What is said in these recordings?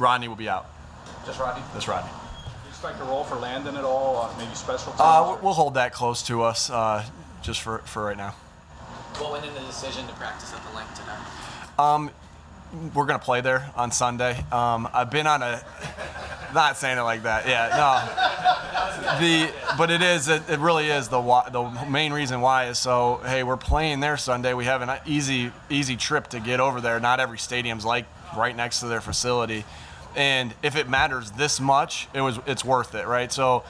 Rodney will be out. Just Rodney? That's Rodney. Do you expect a role for Landon at all, maybe special teams? We'll hold that close to us just for right now. What went into the decision to practice at the Linc tonight? We're going to play there on Sunday. I've been on a – not saying it like that. Yeah, no. But it really is the main reason why is so, hey, we're playing there Sunday. We have an easy trip to get over there. Not every stadium's like right next to their facility. And if it matters this much, it's worth it, right? So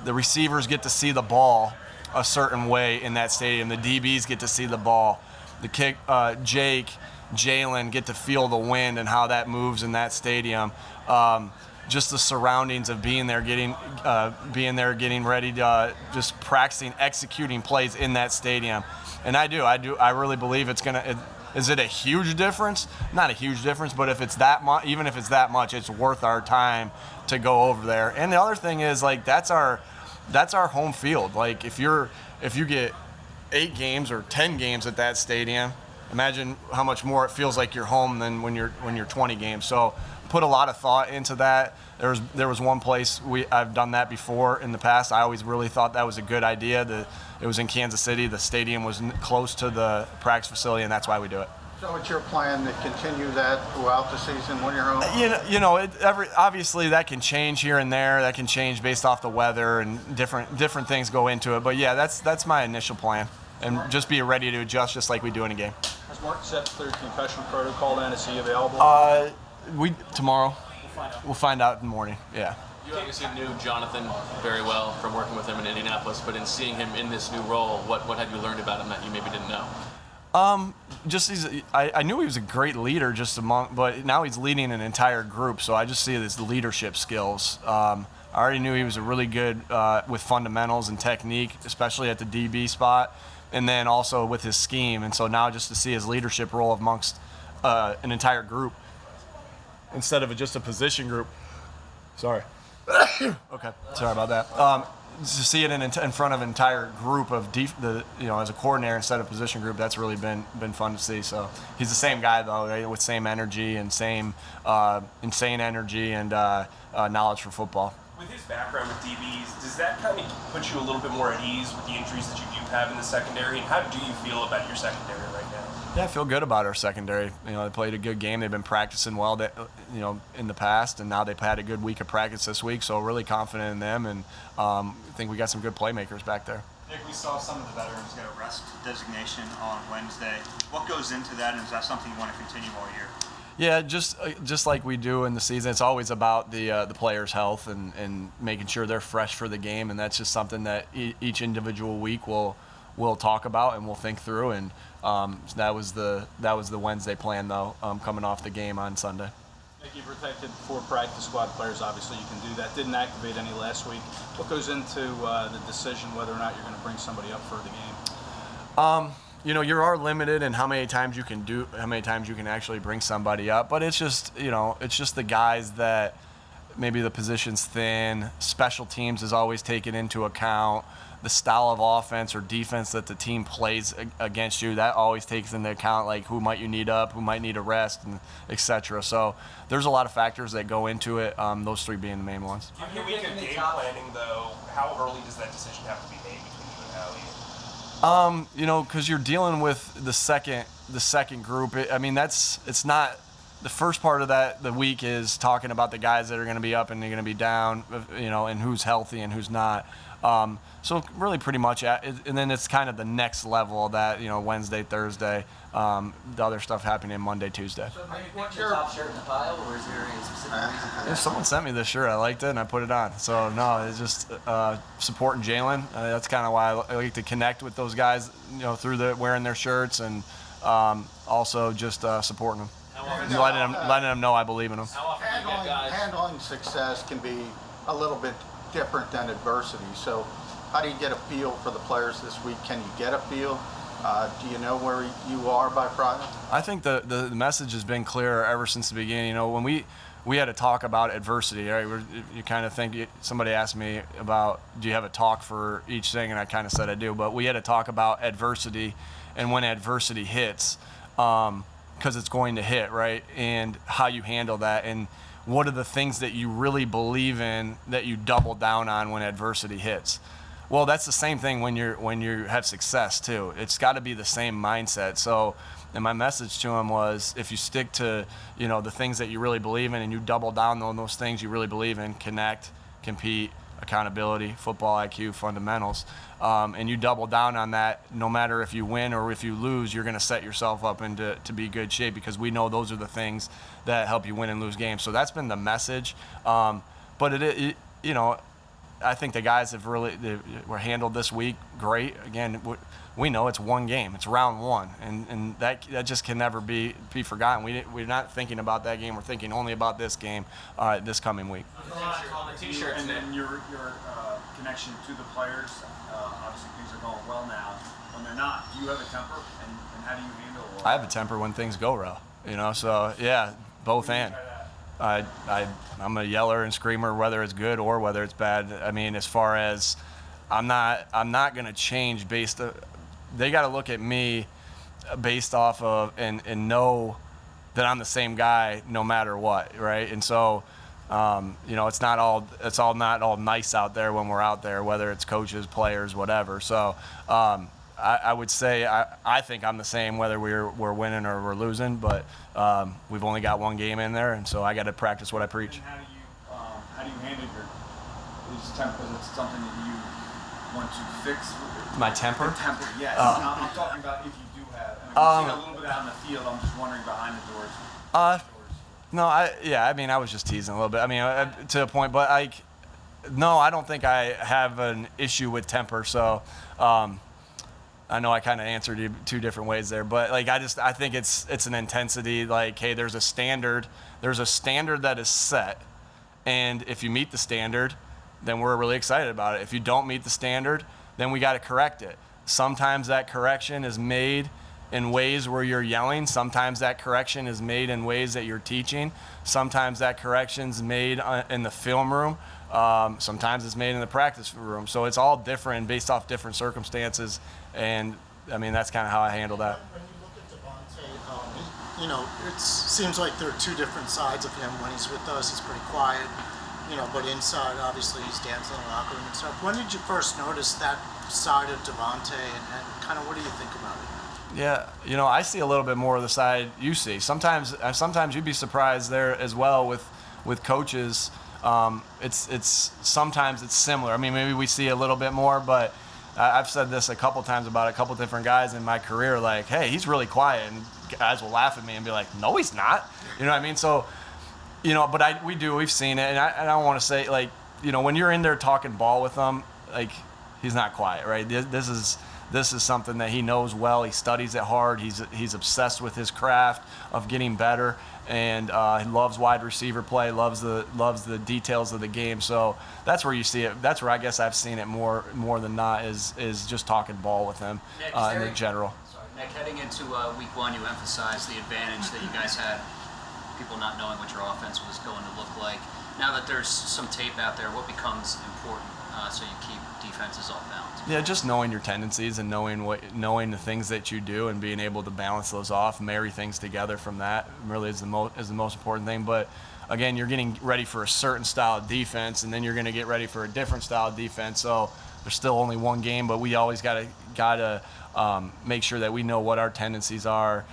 the receivers get to see the ball a certain way in that stadium. The DBs get to see the ball. The kick, Jake, Jalen get to feel the wind and how that moves in that stadium. Just the surroundings of being there, getting ready to just practicing, executing plays in that stadium. And I really believe it's gonna. Is it a huge difference? Not a huge difference, but if it's that much, even if it's that much, it's worth our time to go over there. And the other thing is, like, that's our home field. Like, if you get 8 games or 10 games at that stadium, imagine how much more it feels like you're home than when you're 20 games. So put a lot of thought into that. There was one place I've done that before in the past. I always really thought that was a good idea. It was in Kansas City. The stadium was close to the Kracz facility, and that's why we do it. So it's your plan to continue that throughout the season when you're home? Obviously that can change here and there. That can change based off the weather, and different things go into it. But yeah, that's my initial plan, and just be ready to adjust just like we do in a game. Has Mark set clear concussion protocol then? Is he available? Tomorrow. We'll find out in the morning. Yeah. You obviously knew Jonathan very well from working with him in Indianapolis, but in seeing him in this new role, what had you learned about him that you maybe didn't know? I knew he was a great leader but now he's leading an entire group, so I just see his leadership skills. I already knew he was a really good with fundamentals and technique, especially at the DB spot, and then also with his scheme. And so now just to see his leadership role amongst an entire group instead of just a position group. Sorry. Okay, sorry about that. To see it in front of an entire group of as a coordinator instead of position group, that's really been fun to see. So he's the same guy though, right? With same energy and same insane energy and knowledge for football. With his background with DBs, does that kind of put you a little bit more at ease with the injuries that you do have in the secondary? And how do you feel about your secondary right now? Yeah, I feel good about our secondary. They played a good game. They've been practicing well, in the past, and now they've had a good week of practice this week. So really confident in them, and I think we got some good playmakers back there. Nick, we saw some of the veterans get a rest designation on Wednesday. What goes into that, and is that something you want to continue all year? Yeah, just like we do in the season, it's always about the players' health and making sure they're fresh for the game, and that's just something that each individual week we'll talk about and we'll think through. And so that was the Wednesday plan though, coming off the game on Sunday. Nick, you protected 4 practice squad players. Obviously, you can do that. Didn't activate any last week. What goes into the decision whether or not you're going to bring somebody up for the game? You are limited in how many times you can actually bring somebody up, but it's just the guys that maybe the position's thin. Special teams is always taken into account. The style of offense or defense that the team plays against you, that always takes into account, like who might you need up, who might need a rest, and etc. So there's a lot of factors that go into it, those 3 being the main ones. Given your week of game planning, though, how early does that decision have to be made between you and Eliot? Because you're dealing with the second group. It's not the first part of the week is talking about the guys that are going to be up and they're going to be down, and who's healthy and who's not. So really pretty much, and then it's kind of the next level of that, Wednesday, Thursday, the other stuff happening Monday, Tuesday. So are you picking the top shirt in the pile, or is there any specific reason? Someone sent me this shirt, I liked it, and I put it on. So no, it's just supporting Jalen. That's kind of why I like to connect with those guys, through wearing their shirts, and also just supporting them. Letting them know I believe in them. Handling success can be a little bit different than adversity. So how do you get a feel for the players this week? Can you get a feel? Do you know where you are by Friday? I think the message has been clear ever since the beginning. When we had to talk about adversity, right? You kind of think, somebody asked me about, do you have a talk for each thing? And I kind of said I do, but we had to talk about adversity, and when adversity hits, because it's going to hit, right? And how you handle that, and what are the things that you really believe in that you double down on when adversity hits. Well, that's the same thing when you have success too. It's got to be the same mindset. So, and my message to him was, if you stick to, the things that you really believe in, and you double down on those things you really believe in, connect, compete, accountability, football IQ, fundamentals, and you double down on that, no matter if you win or if you lose, you're going to set yourself up to be good shape, because we know those are the things that help you win and lose games. So that's been the message. But I think the guys have were handled this week great. Again, we know it's one game. It's round one, and that just can never be forgotten. We're not thinking about that game. We're thinking only about this game this coming week. And then your connection to the players, obviously things are going well now. When they're not, do you have a temper, and how do you handle it? I have a temper when things go well, so yeah, both and. I'm a yeller and screamer, whether it's good or whether it's bad. I mean, as far as I'm not going to change they got to look at me based off of and know that I'm the same guy no matter what, right? And so, it's not all nice out there when we're out there, whether it's coaches, players, whatever. So, I would say I think I'm the same whether we're winning or we're losing, but we've only got one game in there, and so I got to practice what I preach. And how do you handle your temper? Is it something that you want to fix? My temper? The temper, yes. I'm talking about if you do have. I mean, we've seen a little bit out in the field. I'm just wondering behind the doors. No, I was just teasing a little bit. I mean, to a point, but no, I don't think I have an issue with temper. So, I know I kind of answered you two different ways there, but I think it's an intensity. Hey, there's a standard that is set, and if you meet the standard, then we're really excited about it. If you don't meet the standard, then we got to correct it. Sometimes that correction is made in ways where you're yelling. Sometimes that correction is made in ways that you're teaching. Sometimes that correction's made in the film room. Sometimes it's made in the practice room. So it's all different based off different circumstances. And I mean, that's kind of how I handle that. When you look at Devontae, it seems like there are two different sides of him. When he's with us, he's pretty quiet, but inside, obviously, he's dancing in the locker room and stuff. When did you first notice that side of Devontae, and kind of what do you think about it? Yeah, I see a little bit more of the side you see. Sometimes you'd be surprised there as well with coaches. Sometimes it's similar. I mean, maybe we see a little bit more, but I've said this a couple times about a couple different guys in my career. Hey, he's really quiet, and guys will laugh at me and be like, "No, he's not." You know what I mean? So, but we've seen it, and I don't want to say when you're in there talking ball with him, he's not quiet, right? This is something that he knows well. He studies it hard. He's obsessed with his craft of getting better, and he loves wide receiver play. Loves the details of the game. So that's where you see it. That's where I guess I've seen it more than not is just talking ball with him in general. Nick, heading into week one, you emphasized the advantage that you guys had, people not knowing what your offense was going to look like. Now that there's some tape out there, what becomes important so you keep defenses off balance? Yeah, just knowing your tendencies and knowing the things that you do and being able to balance those off, marry things together from that really is the most important thing. But again, you're getting ready for a certain style of defense, and then you're going to get ready for a different style of defense. So there's still only one game, but we always gotta make sure that we know what our tendencies are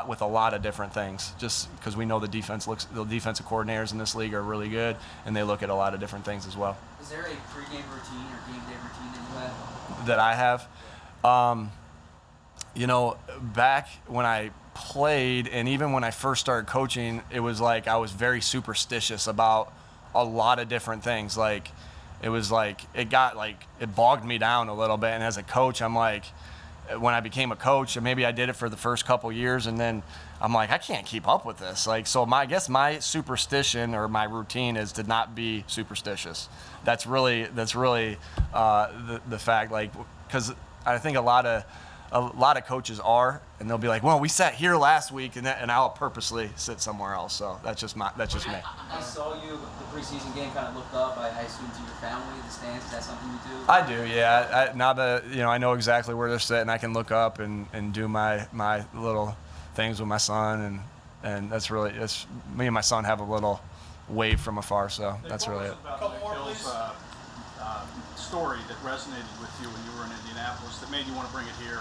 with a lot of different things. Just because we know the defensive coordinators in this league are really good, and they look at a lot of different things as well. Is there a pregame routine or game day routine that you have? That I have, back when I played, and even when I first started coaching, it was I was very superstitious about a lot of different things. It bogged me down a little bit. And as a coach, I'm when I became a coach, and maybe I did it for the first couple years, and then I'm I can't keep up with this. I guess my superstition or my routine is to not be superstitious. That's really the fact. Because I think a lot of coaches are, and they'll be well, we sat here last week, and I'll purposely sit somewhere else. So that's just me. I saw you the preseason game, kind of looked up. I assumed to your family, the stands. Is that something you do? I do, yeah. Now that I know exactly where they're sitting, I can look up and do my little things with my son, and that's me and my son have a little wave from afar, so that's really it. McLeod's story that resonated with you when you were in Indianapolis that made you want to bring it here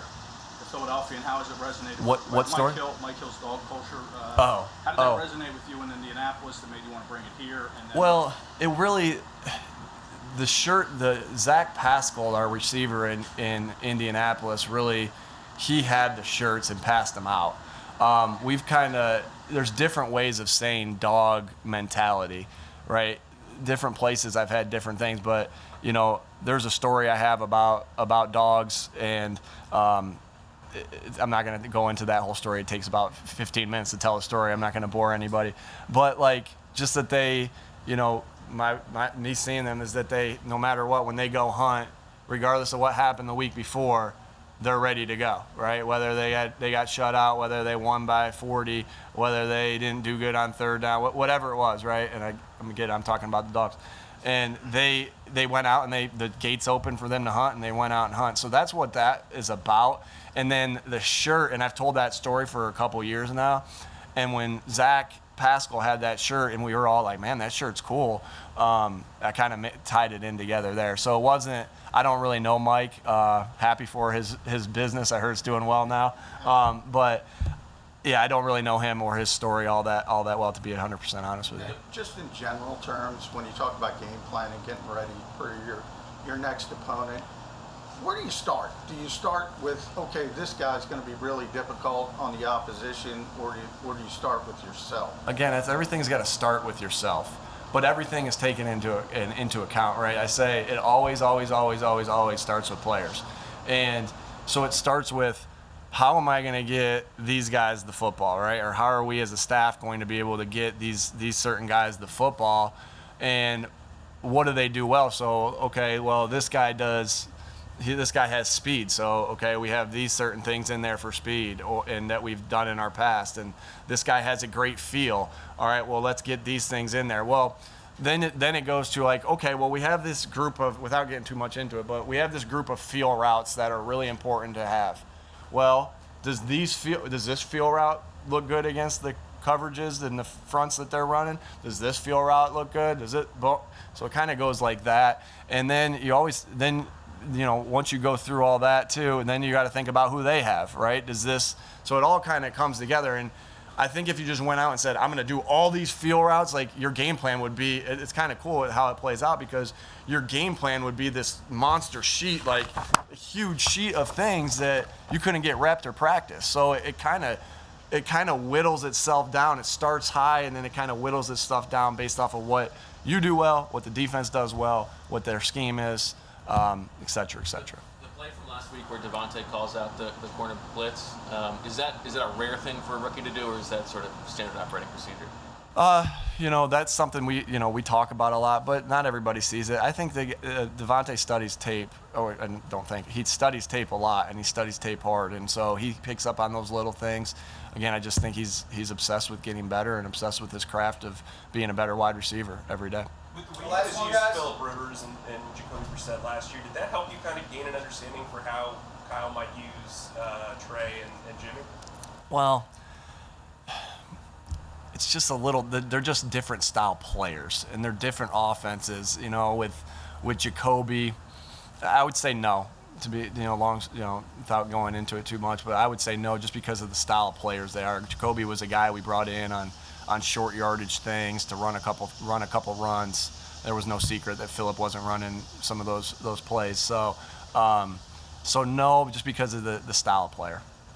to Philadelphia, and how has it resonated What story? Mike Hill's dog culture. How did that resonate with you in Indianapolis that made you want to bring it here? And then well, it really, the Zach Pascal, our receiver in Indianapolis, really, he had the shirts and passed them out. There's different ways of saying dog mentality, right? Different places I've had different things, but there's a story I have about dogs, and I'm not going to go into that whole story. It takes about 15 minutes to tell a story. I'm not going to bore anybody, but just that they, me seeing them is that they, no matter what, when they go hunt, regardless of what happened the week before, they're ready to go, right? Whether they got shut out, whether they won by 40, whether they didn't do good on third down, whatever it was, right? And I'm talking about the dogs. And they went out, and the gates opened for them to hunt, and they went out and hunt. So that's what that is about. And then the shirt, and I've told that story for a couple years now. And when Zach Pascal had that shirt, and we were all like, man, that shirt's cool. I kind of tied it in together there. So it wasn't, I don't really know Mike. Happy for his business. I heard it's doing well now. But yeah, I don't really know him or his story all that well, to be 100% honest with you. Just in general terms, when you talk about game planning, getting ready for your next opponent, where do you start? Do you start with, okay, this guy's going to be really difficult on the opposition, or do you start with yourself? Again, everything's got to start with yourself, but everything is taken into account, right? I say it always starts with players, and so it starts with, how am I going to get these guys the football, right? Or how are we as a staff going to be able to get these certain guys the football, and what do they do well? So, okay, well, this guy has speed, so okay, we have these certain things in there for speed, and that we've done in our past, and this guy has a great feel. All right, well, let's get these things in there. Well, then it goes to okay, well, we have this group of, without getting too much into it, but we have this group of feel routes that are really important to have. Well, does this feel route look good against the coverages and the fronts that they're running? Does this feel route look good? So it kind of goes like that, and then once you go through all that too, and then you got to think about who they have, right? So it all kind of comes together. And I think if you just went out and said, I'm going to do all these feel routes, your game plan would be, it's kind of cool how it plays out, because your game plan would be this monster sheet, a huge sheet of things that you couldn't get repped or practiced. So it kind of whittles itself down. It starts high, and then it kind of whittles its stuff down based off of what you do well, what the defense does well, what their scheme is, et cetera, et cetera. The play from last week where Devontae calls out the corner blitz, is that a rare thing for a rookie to do, or is that sort of standard operating procedure? That's something we talk about a lot, but not everybody sees it. I think Devontae studies tape, he studies tape a lot, and he studies tape hard, and so he picks up on those little things. Again, I just think he's obsessed with getting better and obsessed with his craft of being a better wide receiver every day. With the way you guys used Phillip Rivers and Jacoby Brissett last year, did that help you kind of gain an understanding for how Kyle might use Trey and Jimmy? Well, it's just they're just different style players, and they're different offenses. With Jacoby, I would say no, to be without going into it too much, but I would say no, just because of the style of players they are. Jacoby was a guy we brought in on short yardage things to run a couple runs. There was no secret that Phillip wasn't running some of those plays. So no, just because of the style of player.